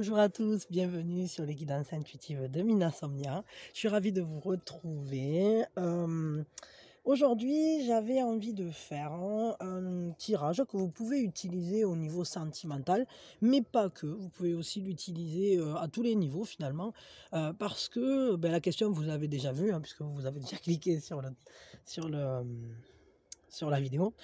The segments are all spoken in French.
Bonjour à tous, bienvenue sur les guidances intuitives de Minasomnia. Je suis ravie de vous retrouver. Aujourd'hui, j'avais envie de faire un tirage que vous pouvez utiliser au niveau sentimental, mais pas que. Vous pouvez aussi l'utiliser à tous les niveaux finalement, parce que la question vous l'avez déjà vue, hein, puisque vous avez déjà cliqué sur le, sur la vidéo.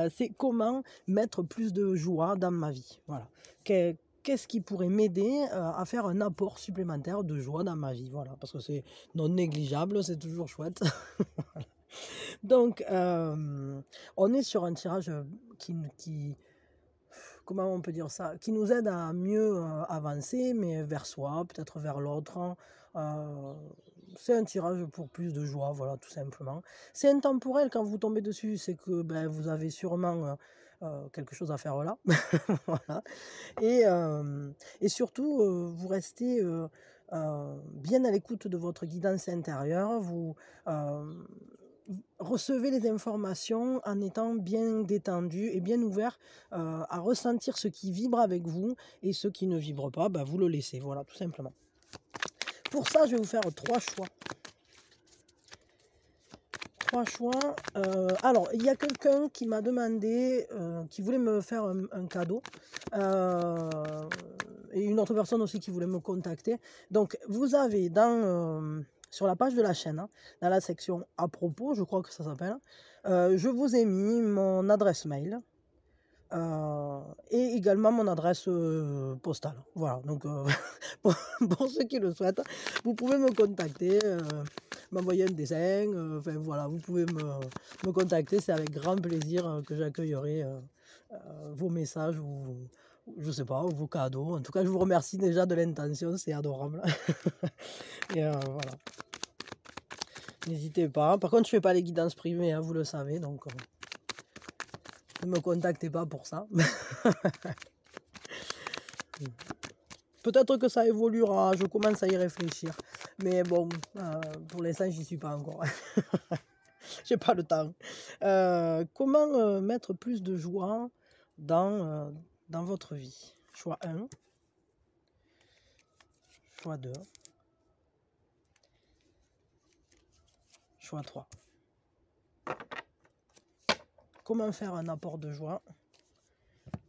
C'est comment mettre plus de joie dans ma vie. Voilà. Qu'est-ce qui pourrait m'aider à faire un apport supplémentaire de joie dans ma vie. Voilà. Parce que c'est non négligeable, c'est toujours chouette. Donc, on est sur un tirage qui, comment on peut dire ça, qui nous aide à mieux avancer, mais vers soi, peut-être vers l'autre. C'est un tirage pour plus de joie, voilà, tout simplement. C'est intemporel quand vous tombez dessus, c'est que vous avez sûrement quelque chose à faire là. Voilà. Et surtout, vous restez bien à l'écoute de votre guidance intérieure, vous recevez les informations en étant bien détendu et bien ouvert à ressentir ce qui vibre avec vous, et ce qui ne vibre pas, vous le laissez, voilà, tout simplement. Pour ça, je vais vous faire trois choix. Alors, il y a quelqu'un qui m'a demandé, qui voulait me faire un cadeau, et une autre personne aussi qui voulait me contacter. Donc, vous avez sur la page de la chaîne, hein, dans la section à propos, je crois que ça s'appelle, je vous ai mis mon adresse mail. Et également mon adresse postale. Voilà, donc pour ceux qui le souhaitent, vous pouvez me contacter, m'envoyer un dessin, enfin voilà, vous pouvez me contacter, c'est avec grand plaisir que j'accueillerai vos messages ou je sais pas, vos cadeaux. En tout cas, je vous remercie déjà de l'intention, c'est adorable. Et voilà. N'hésitez pas. Par contre, je fais pas les guidances privées, hein, vous le savez, donc ne me contactez pas pour ça. Peut-être que ça évoluera, je commence à y réfléchir. Mais bon, pour l'instant, j'y suis pas encore. J'ai pas le temps. Comment mettre plus de joie dans votre vie? Choix 1. Choix 2. Choix 3. Comment faire un apport de joie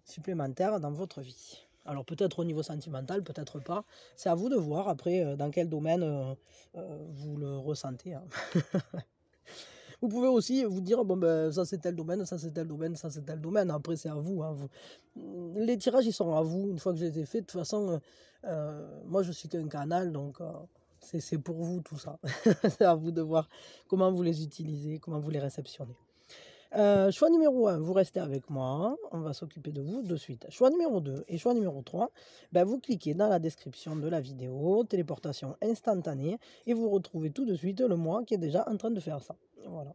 supplémentaire dans votre vie? Alors peut-être au niveau sentimental, peut-être pas. C'est à vous de voir après dans quel domaine vous le ressentez. Hein. Vous pouvez aussi vous dire, bon ça c'est tel domaine, ça c'est tel domaine, ça c'est tel domaine. Après c'est à vous, hein, les tirages ils sont à vous. Une fois que je les ai faits, de toute façon, moi je suis qu'un canal, donc c'est pour vous tout ça. C'est à vous de voir comment vous les utilisez, comment vous les réceptionnez. Choix numéro 1, vous restez avec moi, on va s'occuper de vous de suite. Choix numéro 2 et choix numéro 3, vous cliquez dans la description de la vidéo, téléportation instantanée, et vous retrouvez tout de suite le moi qui est déjà en train de faire ça. Voilà.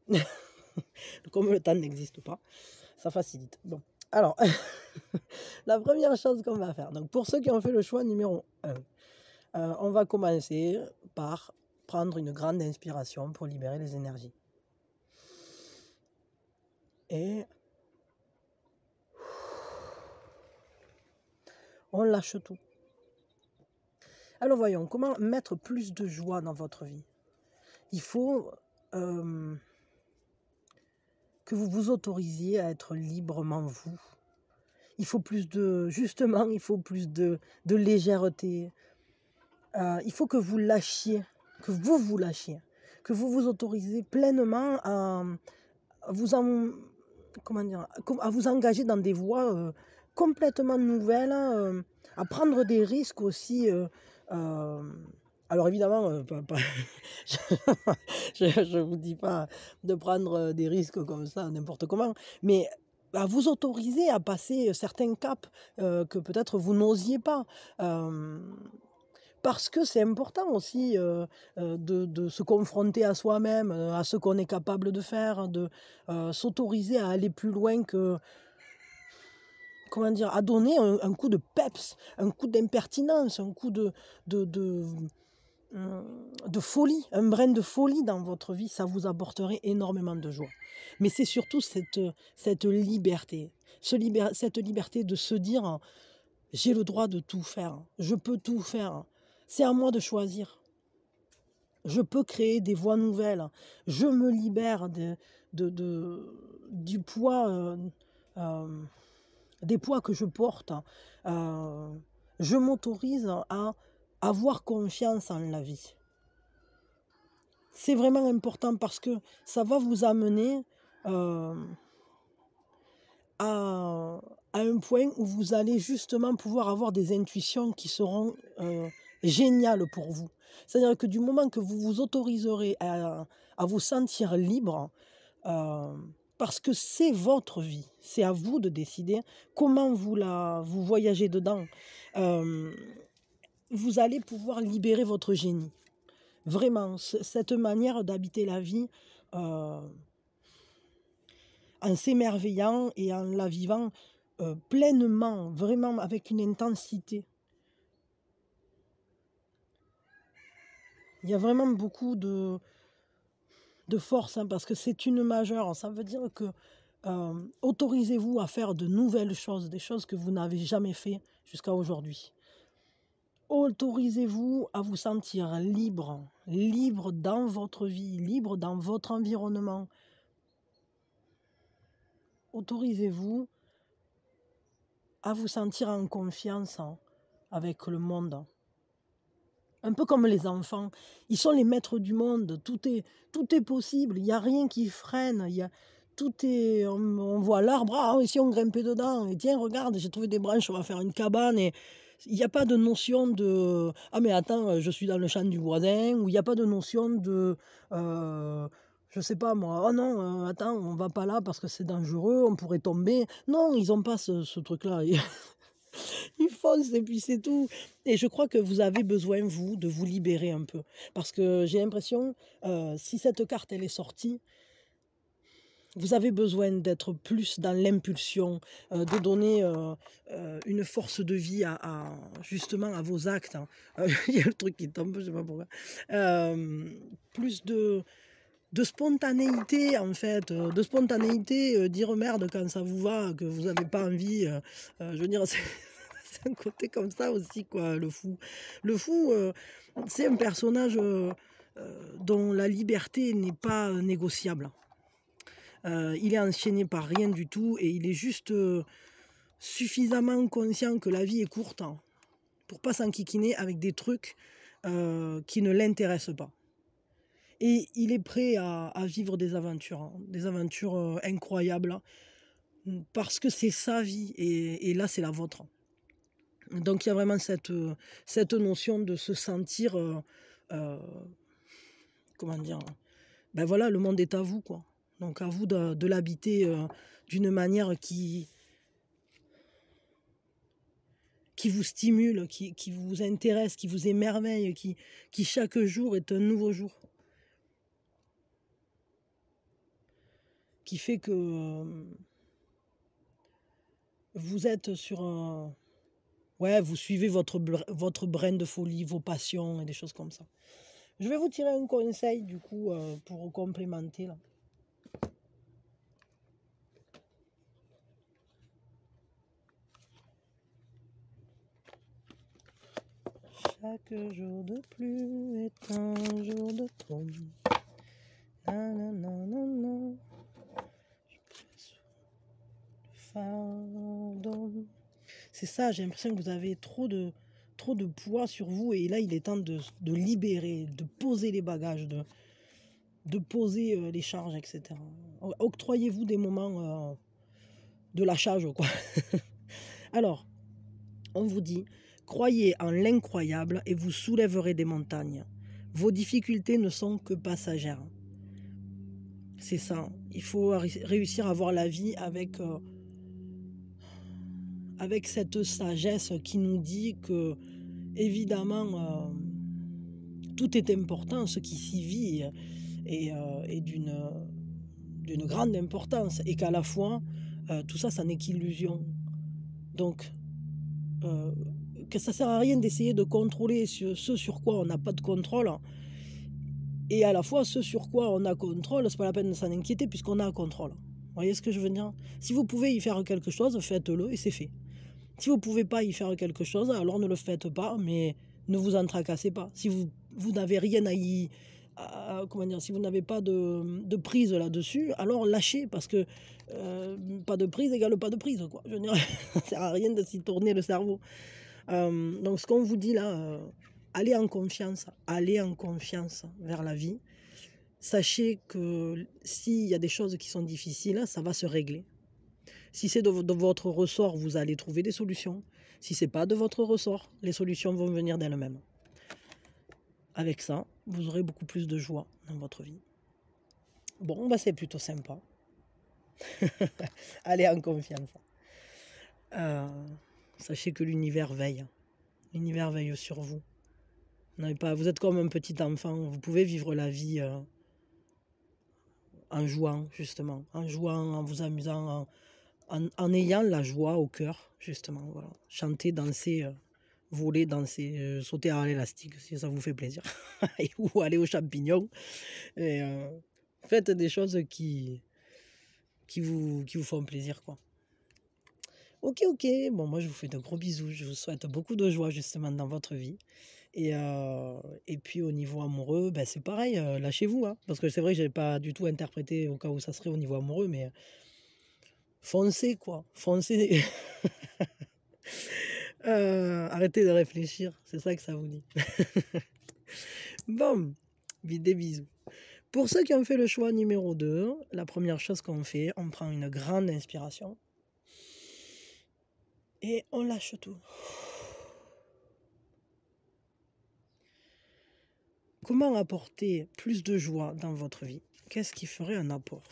Comme le temps n'existe pas, ça facilite. Bon, alors, la première chose qu'on va faire, donc pour ceux qui ont fait le choix numéro 1, on va commencer par prendre une grande inspiration pour libérer les énergies. Et on lâche tout. Alors voyons, comment mettre plus de joie dans votre vie? Il faut que vous vous autorisiez à être librement vous. Il faut plus de, justement, il faut plus de légèreté. Il faut que vous lâchiez, que vous lâchiez, que vous vous autorisez pleinement à vous à vous engager dans des voies complètement nouvelles, à prendre des risques aussi. Alors évidemment, je ne vous dis pas de prendre des risques comme ça, n'importe comment, mais à vous autoriser à passer certains caps que peut-être vous n'osiez pas. Parce que c'est important aussi de se confronter à soi-même, à ce qu'on est capable de faire, de s'autoriser à aller plus loin que, comment dire, à donner un coup de peps, un coup d'impertinence, un coup de folie, un brin de folie dans votre vie, ça vous apporterait énormément de joie. Mais c'est surtout cette liberté, cette liberté de se dire... J'ai le droit de tout faire. Je peux tout faire. C'est à moi de choisir. Je peux créer des voies nouvelles. Je me libère du poids, euh, des poids que je porte. Je m'autorise à avoir confiance en la vie. C'est vraiment important parce que ça va vous amener à un point où vous allez justement pouvoir avoir des intuitions qui seront géniales pour vous. C'est-à-dire que du moment que vous vous autoriserez à vous sentir libre, parce que c'est votre vie, c'est à vous de décider comment vous voyagez dedans, vous allez pouvoir libérer votre génie. Vraiment, cette manière d'habiter la vie en s'émerveillant et en la vivant pleinement, vraiment avec une intensité. Il y a vraiment beaucoup de force, hein, parce que c'est une majeure. Ça veut dire que autorisez-vous à faire de nouvelles choses, des choses que vous n'avez jamais fait jusqu'à aujourd'hui. Autorisez-vous à vous sentir libre, libre dans votre vie, libre dans votre environnement. Autorisez-vous à vous sentir en confiance avec le monde. Un peu comme les enfants, ils sont les maîtres du monde, tout est possible, il n'y a rien qui freine, on voit l'arbre, ah, si on grimpait dedans, et tiens, regarde, j'ai trouvé des branches, on va faire une cabane, et il n'y a pas de notion de « Ah mais attends, je suis dans le champ du voisin », ou il n'y a pas de notion de je sais pas moi, « Oh non, attends, on va pas là parce que c'est dangereux, on pourrait tomber ». Non, ils n'ont pas ce truc-là. Ils foncent et puis c'est tout. Et je crois que vous avez besoin, vous, de vous libérer un peu. Parce que j'ai l'impression, si cette carte, elle est sortie, vous avez besoin d'être plus dans l'impulsion, de donner une force de vie justement à vos actes. Il y a le truc qui tombe, je sais pas pourquoi. Plus de spontanéité, en fait. De spontanéité, dire merde quand ça vous va, que vous n'avez pas envie. Je veux dire, c'est un côté comme ça aussi, quoi, le fou. Le fou, c'est un personnage dont la liberté n'est pas négociable. Il est enchaîné par rien du tout et il est juste suffisamment conscient que la vie est courte pour pas s'enquiquiner avec des trucs qui ne l'intéressent pas. Et il est prêt à vivre des aventures incroyables, parce que c'est sa vie et là c'est la vôtre. Donc il y a vraiment cette notion de se sentir, comment dire, ben voilà, le monde est à vous, quoi. Donc à vous de l'habiter d'une manière qui vous stimule, qui vous intéresse, qui vous émerveille, qui chaque jour est un nouveau jour. Qui fait que vous êtes sur un... Ouais, vous suivez votre brin de folie, vos passions et des choses comme ça. Je vais vous tirer un conseil, du coup, pour complémenter, là. Chaque jour de pluie est un jour de trop. Nanana. C'est ça, j'ai l'impression que vous avez trop de poids sur vous et là il est temps de libérer, de poser les bagages, de poser les charges, etc. Octroyez-vous des moments de lâchage, quoi. Alors, on vous dit, croyez en l'incroyable et vous soulèverez des montagnes. Vos difficultés ne sont que passagères. C'est ça, il faut réussir à voir la vie avec cette sagesse qui nous dit que, évidemment, tout est important, ce qui s'y vit est d'une grande importance, et qu'à la fois, tout ça, ça n'est qu'illusion. Donc, que ça ne sert à rien d'essayer de contrôler ce sur quoi on n'a pas de contrôle, et à la fois ce sur quoi on a contrôle, c'est pas la peine de s'en inquiéter puisqu'on a un contrôle. Vous voyez ce que je veux dire? Si vous pouvez y faire quelque chose, faites-le et c'est fait. Si vous ne pouvez pas y faire quelque chose, alors ne le faites pas, mais ne vous en tracassez pas. Si vous n'avez rien comment dire, si vous n'avez pas de prise là-dessus, alors lâchez, parce que pas de prise égale pas de prise, quoi. Je veux dire, ça ne sert à rien de s'y tourner le cerveau. Donc ce qu'on vous dit là, allez en confiance vers la vie. Sachez que s'il y a des choses qui sont difficiles, ça va se régler. Si c'est de votre ressort, vous allez trouver des solutions. Si ce n'est pas de votre ressort, les solutions vont venir d'elles-mêmes. Avec ça, vous aurez beaucoup plus de joie dans votre vie. Bon, bah c'est plutôt sympa. Allez en confiance. Sachez que l'univers veille. L'univers veille sur vous. Vous êtes comme un petit enfant. Vous pouvez vivre la vie en jouant, justement. En jouant, en vous amusant, en ayant la joie au cœur, justement. Voilà. Chanter, danser, voler, danser, sauter à l'élastique, si ça vous fait plaisir. Ou aller aux champignons. Et, faites des choses qui vous font plaisir, quoi. Ok, bon, moi je vous fais de gros bisous, je vous souhaite beaucoup de joie justement dans votre vie. Et puis au niveau amoureux, ben, c'est pareil, lâchez-vous, hein, parce que c'est vrai que je n'avais pas du tout interprété au cas où ça serait au niveau amoureux, mais foncez, quoi, foncez. Arrêtez de réfléchir, c'est ça que ça vous dit. Bon, des bisous. Pour ceux qui ont fait le choix numéro 2, la première chose qu'on fait, on prend une grande inspiration et on lâche tout. Comment apporter plus de joie dans votre vie? Qu'est-ce qui ferait un apport?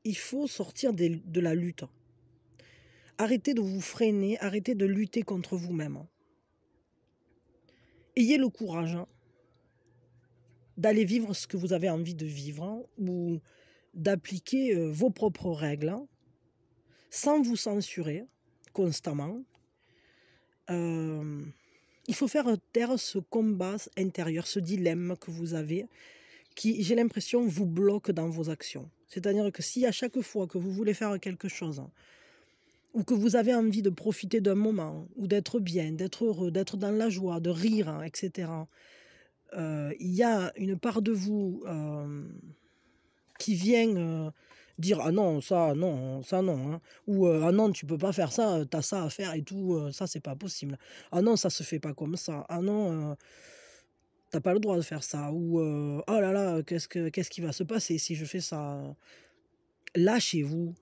Il faut sortir de la lutte. Arrêtez de vous freiner, arrêtez de lutter contre vous-même. Ayez le courage d'aller vivre ce que vous avez envie de vivre ou d'appliquer vos propres règles sans vous censurer constamment. Il faut faire taire ce combat intérieur, ce dilemme que vous avez, qui, j'ai l'impression, vous bloque dans vos actions. C'est-à-dire que si à chaque fois que vous voulez faire quelque chose, ou que vous avez envie de profiter d'un moment, ou d'être bien, d'être heureux, d'être dans la joie, de rire, etc., il y a une part de vous qui vient dire « Ah non, ça non, hein. » Ou « Ah non, tu peux pas faire ça, t'as ça à faire et tout, ça c'est pas possible. Ah non, ça se fait pas comme ça. Ah non, t'as pas le droit de faire ça. » Ou « Oh là là, qu'est-ce qui va se passer si je fais ça ?» Lâchez-vous,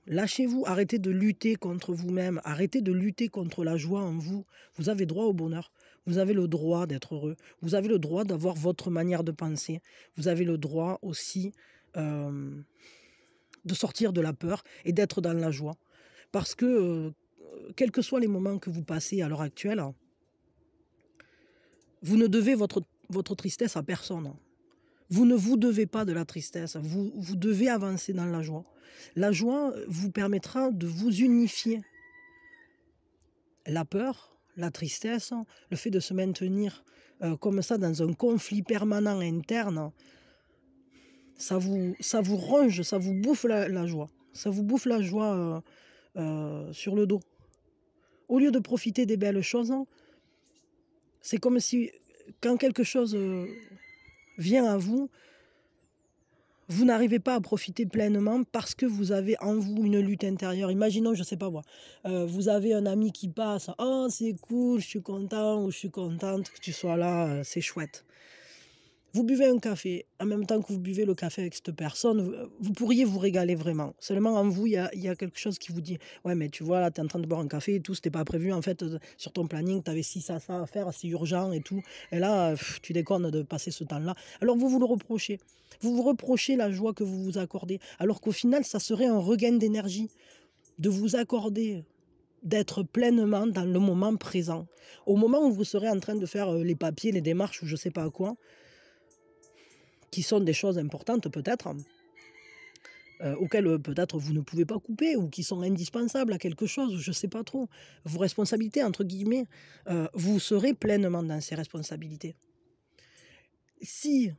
arrêtez de lutter contre vous-même, arrêtez de lutter contre la joie en vous. Vous avez droit au bonheur, vous avez le droit d'être heureux, vous avez le droit d'avoir votre manière de penser, vous avez le droit aussi de sortir de la peur et d'être dans la joie. Parce que, quels que soient les moments que vous passez à l'heure actuelle, vous ne devez votre tristesse à personne. Vous ne vous devez pas de la tristesse, vous devez avancer dans la joie. La joie vous permettra de vous unifier. La peur, la tristesse, le fait de se maintenir comme ça dans un conflit permanent interne, ça vous ronge, ça vous bouffe la joie. Ça vous bouffe la joie sur le dos. Au lieu de profiter des belles choses, c'est comme si quand quelque chose vient à vous, vous n'arrivez pas à profiter pleinement parce que vous avez en vous une lutte intérieure. Imaginons, je ne sais pas moi, vous avez un ami qui passe, « Oh, c'est cool, je suis content ou je suis contente que tu sois là, c'est chouette. » Vous buvez un café, en même temps que vous buvez le café avec cette personne, vous pourriez vous régaler vraiment. Seulement en vous, il y a quelque chose qui vous dit « Ouais, mais tu vois, là, tu es en train de boire un café et tout, c'était pas prévu. En fait, sur ton planning, tu avais ci, ça à faire, c'est urgent et tout. Et là, tu déconnes de passer ce temps-là. » Alors vous le reprochez. Vous vous reprochez la joie que vous vous accordez. Alors qu'au final, ça serait un regain d'énergie de vous accorder, d'être pleinement dans le moment présent. Au moment où vous serez en train de faire les papiers, les démarches ou je sais pas quoi, qui sont des choses importantes peut-être, auxquelles peut-être vous ne pouvez pas couper ou qui sont indispensables à quelque chose, je ne sais pas trop. Vos responsabilités, entre guillemets, vous serez pleinement dans ces responsabilités. Si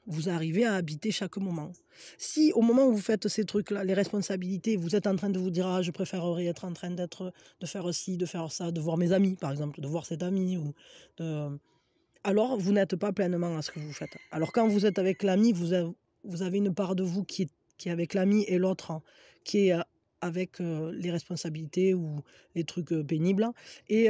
vous arrivez à habiter chaque moment. Si au moment où vous faites ces trucs-là, les responsabilités, vous êtes en train de vous dire: «Ah, je préférerais être en train de faire ci, de faire ça, de voir mes amis», par exemple, de voir cet ami ou de alors vous n'êtes pas pleinement à ce que vous faites. Alors quand vous êtes avec l'ami, vous avez une part de vous qui est avec l'ami et l'autre qui est, avec, les responsabilités ou les trucs, pénibles et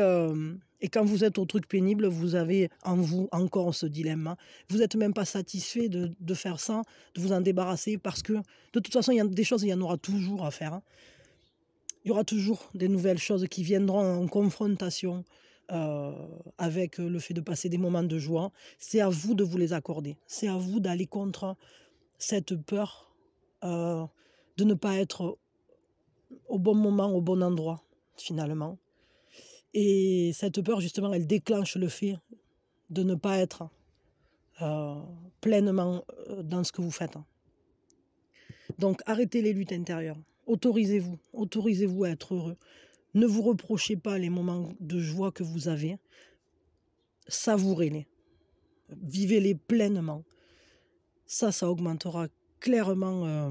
quand vous êtes au truc pénible, vous avez en vous encore ce dilemme, hein. Vous êtes même pas satisfait de faire ça, de vous en débarrasser parce que de toute façon, il y a des choses, il y en aura toujours à faire, hein. Il y aura toujours des nouvelles choses qui viendront en confrontation, heu, avec, le fait de passer des moments de joie. C'est à vous de vous les accorder. C'est à vous d'aller contre cette peur, heu, de ne pas être au bon moment, au bon endroit, finalement. Et cette peur, justement, elle déclenche le fait de ne pas être, heu, pleinement, dans ce que vous faites. Donc arrêtez les luttes intérieures. Autorisez-vous à être heureux. Ne vous reprochez pas les moments de joie que vous avez, savourez-les, vivez-les pleinement. Ça augmentera clairement,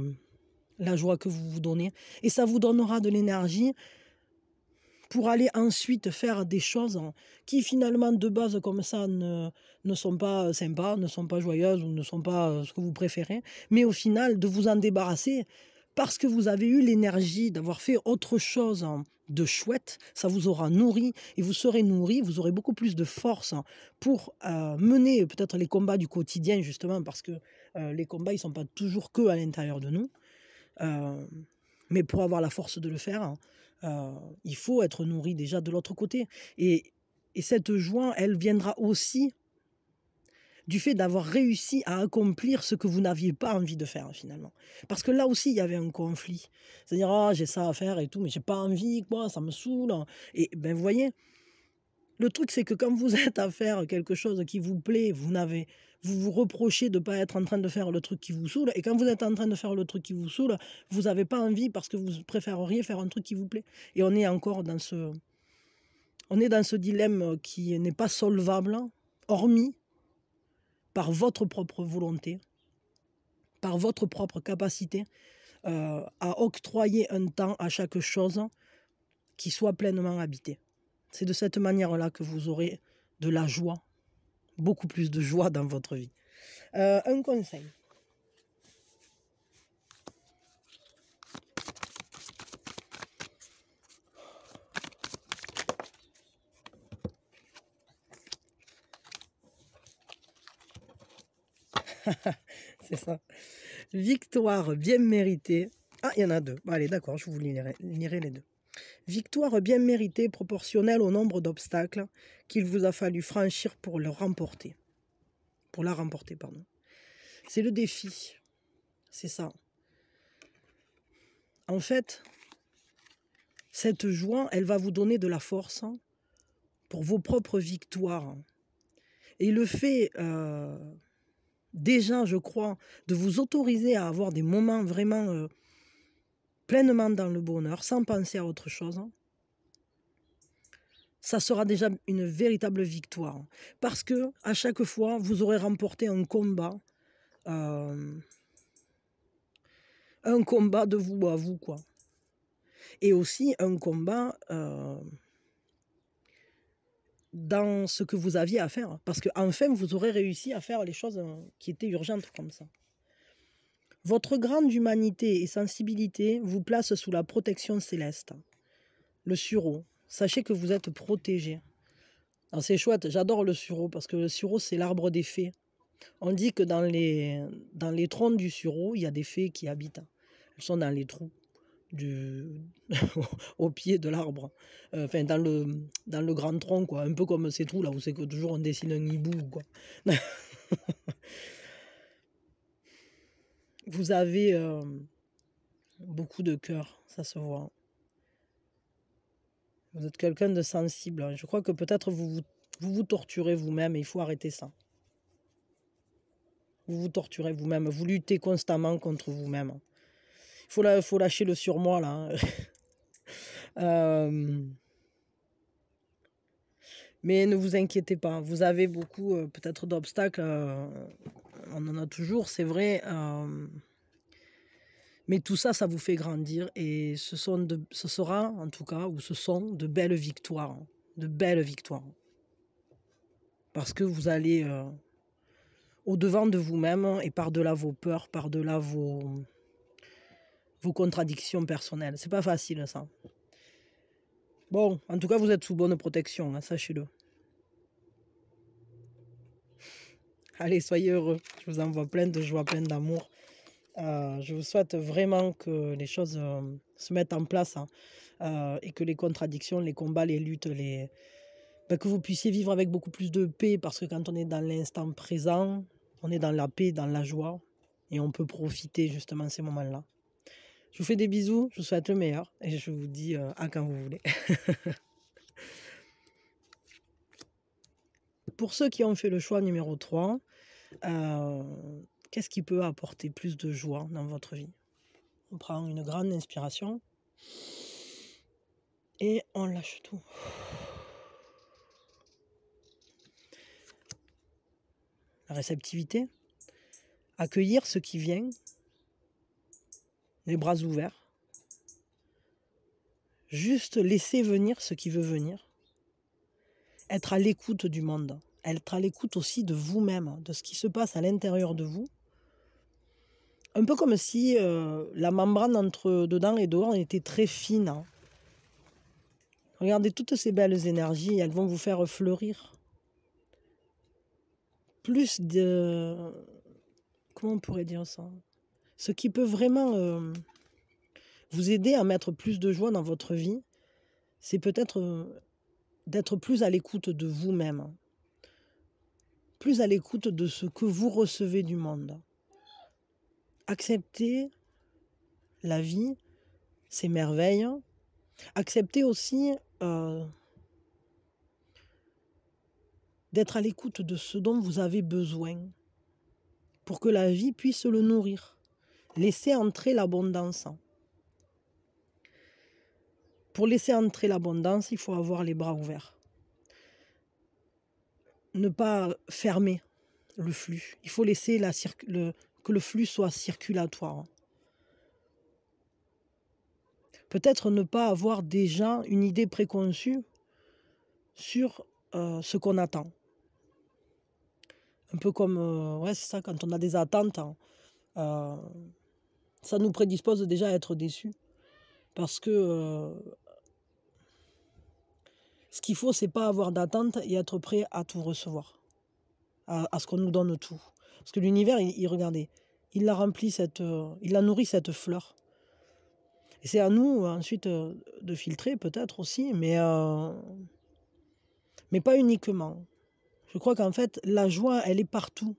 la joie que vous vous donnez et ça vous donnera de l'énergie pour aller ensuite faire des choses qui finalement de base comme ça ne sont pas sympas, ne sont pas joyeuses ou ne sont pas, ce que vous préférez. Mais au final de vous en débarrasser parce que vous avez eu l'énergie d'avoir fait autre chose de chouette, ça vous aura nourri et vous serez nourri, vous aurez beaucoup plus de force pour, mener peut-être les combats du quotidien justement parce que, les combats ils sont pas toujours que à l'intérieur de nous. Heu, mais pour avoir la force de le faire, il faut être nourri déjà de l'autre côté et cette joie, elle viendra aussi du fait d'avoir réussi à accomplir ce que vous n'aviez pas envie de faire finalement. Parce que là aussi, il y avait un conflit. C'est-à-dire: «Ah, j'ai ça à faire et tout, mais j'ai pas envie quoi, ça me saoule», et ben, vous voyez? Le truc, c'est que quand vous êtes à faire quelque chose qui vous plaît, vous vous reprochez de ne pas être en train de faire le truc qui vous saoule et quand vous êtes en train de faire le truc qui vous saoule, vous avez pas envie parce que vous préféreriez faire un truc qui vous plaît et on est dans ce dilemme, qui n'est pas solvable, hormis par votre propre volonté, par votre propre capacité, à octroyer un temps à chaque chose qui soit pleinement habité. C'est de cette manière-là que vous aurez de la joie, beaucoup plus de joie dans votre vie. Un conseil. C'est ça. Victoire bien méritée. Ah, il y en a deux. Bon, allez, d'accord, je vous lirai les deux. Victoire bien méritée proportionnelle au nombre d'obstacles qu'il vous a fallu franchir pour le remporter. Pour la remporter, pardon. C'est le défi. C'est ça. En fait, cette joie, elle va vous donner de la force pour vos propres victoires. Et le fait, déjà, je crois, de vous autoriser à avoir des moments vraiment pleinement dans le bonheur, sans penser à autre chose, ça sera déjà une véritable victoire. Parce que à chaque fois, vous aurez remporté euh, un combat de vous à vous, quoi. Et aussi un combat dans ce que vous aviez à faire. Parce qu'enfin, vous aurez réussi à faire les choses qui étaient urgentes comme ça. Votre grande humanité et sensibilité vous place sous la protection céleste. Le sureau. Sachez que vous êtes protégé. C'est chouette, j'adore le sureau parce que le sureau, c'est l'arbre des fées. On dit que dans les troncs du sureau, il y a des fées qui habitent. Elles sont dans les trous au pied de l'arbre. Enfin, dans le grand tronc, quoi. Un peu comme ces trous là où c'est que toujours on dessine un hibou, quoi. Vous avez beaucoup de cœur, ça se voit. Vous êtes quelqu'un de sensible. Je crois que peut-être vous torturez vous-même et il faut arrêter ça. Vous vous torturez vous-même, vous luttez constamment contre vous-même. Il faut lâcher le surmoi là. Mais ne vous inquiétez pas, vous avez beaucoup peut-être d'obstacles on en a toujours, c'est vrai. Mais tout ça, ça vous fait grandir et ce sera en tout cas, ou ce sont de belles victoires, hein, de belles victoires. Parce que vous allez au-devant de vous-même et par-delà vos peurs, par-delà vos contradictions personnelles. C'est pas facile ça. Bon, en tout cas, vous êtes sous bonne protection, hein, sachez-le. Allez, soyez heureux. Je vous envoie plein de joie, plein d'amour. Je vous souhaite vraiment que les choses se mettent en place, hein, et que les contradictions, les combats, les luttes, que vous puissiez vivre avec beaucoup plus de paix, parce que quand on est dans l'instant présent, on est dans la paix, dans la joie, et on peut profiter justement de ces moments-là. Je vous fais des bisous, je vous souhaite le meilleur, et je vous dis à quand vous voulez. Pour ceux qui ont fait le choix numéro 3, qu'est-ce qui peut apporter plus de joie dans votre vie? On prend une grande inspiration et on lâche tout. La réceptivité, accueillir ce qui vient, les bras ouverts, juste laisser venir ce qui veut venir, être à l'écoute du monde, être à l'écoute aussi de vous-même, de ce qui se passe à l'intérieur de vous. Un peu comme si la membrane entre dedans et dehors était très fine, hein. Regardez toutes ces belles énergies, elles vont vous faire fleurir. Plus de... Comment on pourrait dire ça? Ce qui peut vraiment vous aider à mettre plus de joie dans votre vie, c'est peut-être d'être plus à l'écoute de vous-même. Plus à l'écoute de ce que vous recevez du monde. Accepter la vie, ses merveilles. Accepter aussi d'être à l'écoute de ce dont vous avez besoin pour que la vie puisse le nourrir. Laisser entrer l'abondance. Pour laisser entrer l'abondance, il faut avoir les bras ouverts. Ne pas fermer le flux. Il faut laisser que le flux soit circulatoire. Peut-être ne pas avoir déjà une idée préconçue sur ce qu'on attend. Un peu comme, ouais, c'est ça, quand on a des attentes, hein, ça nous prédispose déjà à être déçus. Parce que ce qu'il faut, c'est pas avoir d'attente et être prêt à tout recevoir, à ce qu'on nous donne tout. Parce que l'univers, regardez, il la remplit, il la nourrit, cette fleur. Et c'est à nous ensuite de filtrer peut-être aussi, mais pas uniquement. Je crois qu'en fait, la joie, elle est partout.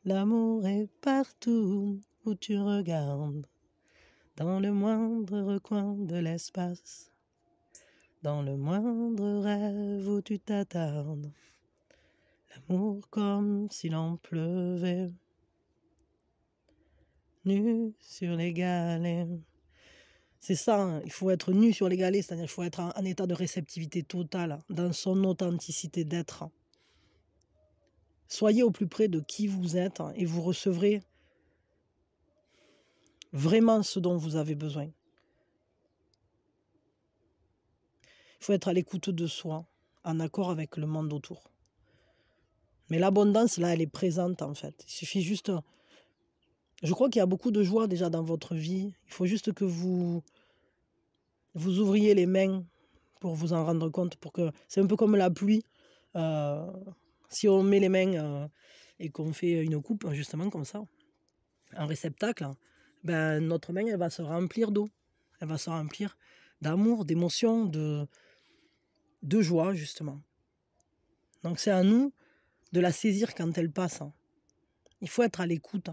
L'amour est partout où tu regardes, dans le moindre recoin de l'espace, dans le moindre rêve où tu t'attardes. L'amour comme s'il en pleuvait, nu sur les galets. C'est ça, hein, il faut être nu sur les galets, c'est-à-dire qu'il faut être en état de réceptivité totale, dans son authenticité d'être. Soyez au plus près de qui vous êtes et vous recevrez vraiment ce dont vous avez besoin. Il faut être à l'écoute de soi, en accord avec le monde autour. Mais l'abondance, là, elle est présente en fait. Il suffit juste... Je crois qu'il y a beaucoup de joie déjà dans votre vie. Il faut juste que vous ouvriez les mains pour vous en rendre compte. C'est un peu comme la pluie. Si on met les mains et qu'on fait une coupe, justement comme ça, un réceptacle, ben, notre main, elle va se remplir d'eau. Elle va se remplir d'amour, d'émotion, de joie, justement. Donc c'est à nous de la saisir quand elle passe. Il faut être à l'écoute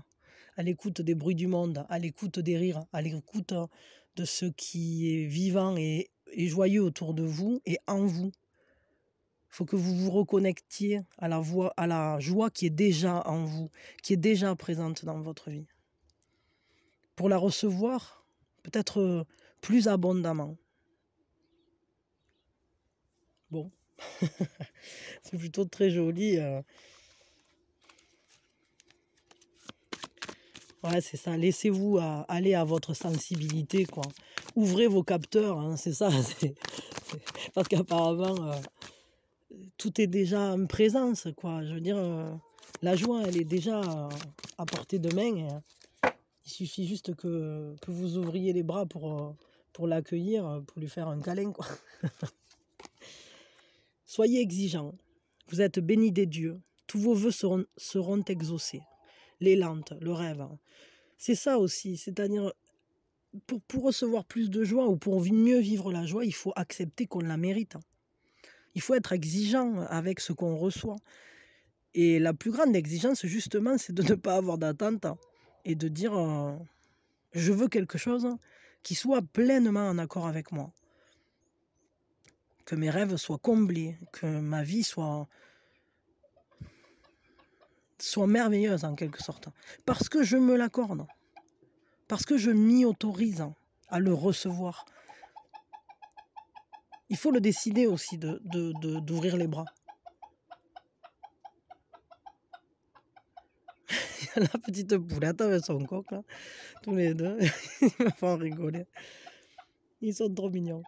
des bruits du monde, à l'écoute des rires, à l'écoute de ce qui est vivant et joyeux autour de vous et en vous. Il faut que vous vous reconnectiez à la joie qui est déjà en vous, qui est déjà présente dans votre vie. Pour la recevoir, peut-être plus abondamment. Bon, c'est plutôt très joli. Ouais, c'est ça. Laissez-vous aller à votre sensibilité, quoi. Ouvrez vos capteurs, hein, c'est ça. Parce qu'apparemment, tout est déjà en présence, quoi. Je veux dire, la joie, elle est déjà à portée de main. Il suffit juste que vous ouvriez les bras pour l'accueillir, pour lui faire un câlin, quoi. Soyez exigeants. Vous êtes bénis des dieux. Tous vos vœux seront exaucés. Les lentes, le rêve. C'est ça aussi. C'est-à-dire, pour recevoir plus de joie ou pour mieux vivre la joie, il faut accepter qu'on la mérite. Il faut être exigeant avec ce qu'on reçoit. Et la plus grande exigence, justement, c'est de ne pas avoir d'attente et de dire je veux quelque chose qui soit pleinement en accord avec moi. Que mes rêves soient comblés, que ma vie soit merveilleuse en quelque sorte. Parce que je me l'accorde. Parce que je m'y autorise à le recevoir. Il faut le décider aussi d'ouvrir les bras. La petite poulette avec son coq, là, tous les deux, ils me font rigoler. Ils sont trop mignons.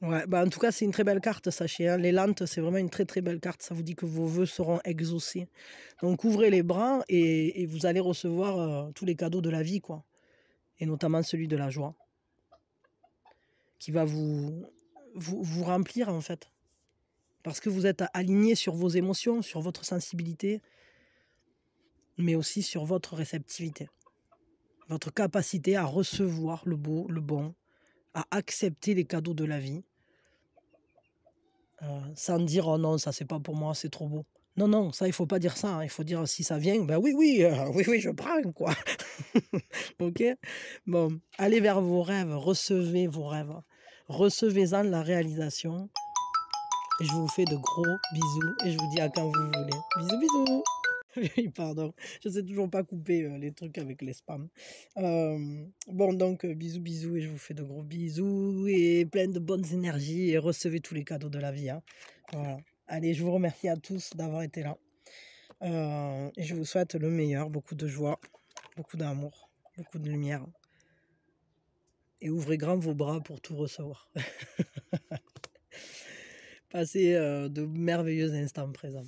Ouais, bah en tout cas, c'est une très belle carte, sachez. Hein. Les lentes, c'est vraiment une très très belle carte. Ça vous dit que vos vœux seront exaucés. Donc ouvrez les bras et vous allez recevoir tous les cadeaux de la vie, quoi. Et notamment celui de la joie. Qui va vous remplir, en fait. Parce que vous êtes aligné sur vos émotions, sur votre sensibilité, mais aussi sur votre réceptivité. Votre capacité à recevoir le beau, le bon, à accepter les cadeaux de la vie, sans dire oh non, ça c'est pas pour moi, c'est trop beau. Non, non, ça il faut pas dire ça. Hein. Il faut dire si ça vient, ben oui, oui, oui, je prends quoi. Ok. Bon, allez vers vos rêves, recevez vos rêves, recevez-en la réalisation. Et je vous fais de gros bisous et je vous dis à quand vous voulez. Bisous, bisous. Oui, pardon, je sais toujours pas couper les trucs avec les spams. Bon, donc bisous, bisous et je vous fais de gros bisous et plein de bonnes énergies et recevez tous les cadeaux de la vie. Hein. Voilà. Allez, je vous remercie à tous d'avoir été là. Et je vous souhaite le meilleur, beaucoup de joie, beaucoup d'amour, beaucoup de lumière. Et ouvrez grand vos bras pour tout recevoir. Passez de merveilleux instants présents.